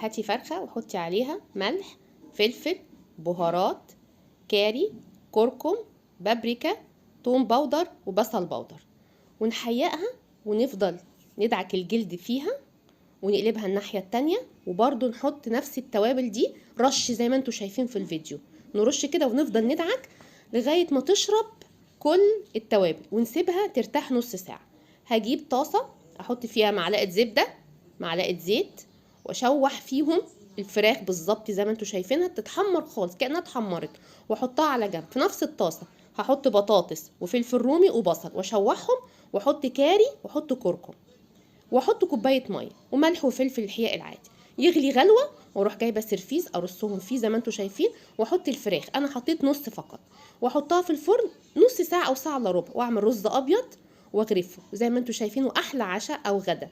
هاتي فرخة وحطي عليها ملح، فلفل، بهارات، كاري، كركم، بابريكا، توم باودر وبصل باودر، ونحيقها ونفضل ندعك الجلد فيها ونقلبها الناحية التانية، وبرضو نحط نفس التوابل دي رش زي ما انتوا شايفين في الفيديو، نرش كده ونفضل ندعك لغاية ما تشرب كل التوابل، ونسيبها ترتاح نص ساعة. هجيب طاسة احط فيها معلقة زبدة، معلقة زيت، واشوح فيهم الفراخ بالظبط زي ما انتوا شايفينها، تتحمر خالص كأنها اتحمرت، واحطها على جنب. في نفس الطاسة هحط بطاطس وفلفل رومي وبصل واشوحهم، واحط كاري واحط كركم، واحط كوبايه ميه وملح وفلفل الحياء العادي، يغلي غلوه، واروح جايبه سرفيس ارصهم فيه زي ما انتوا شايفين، واحط الفراخ، انا حطيت نص فقط، واحطها في الفرن نص ساعه او ساعه الا ربع، واعمل رز ابيض واغرفه زي ما انتوا شايفين، واحلى عشاء او غدا.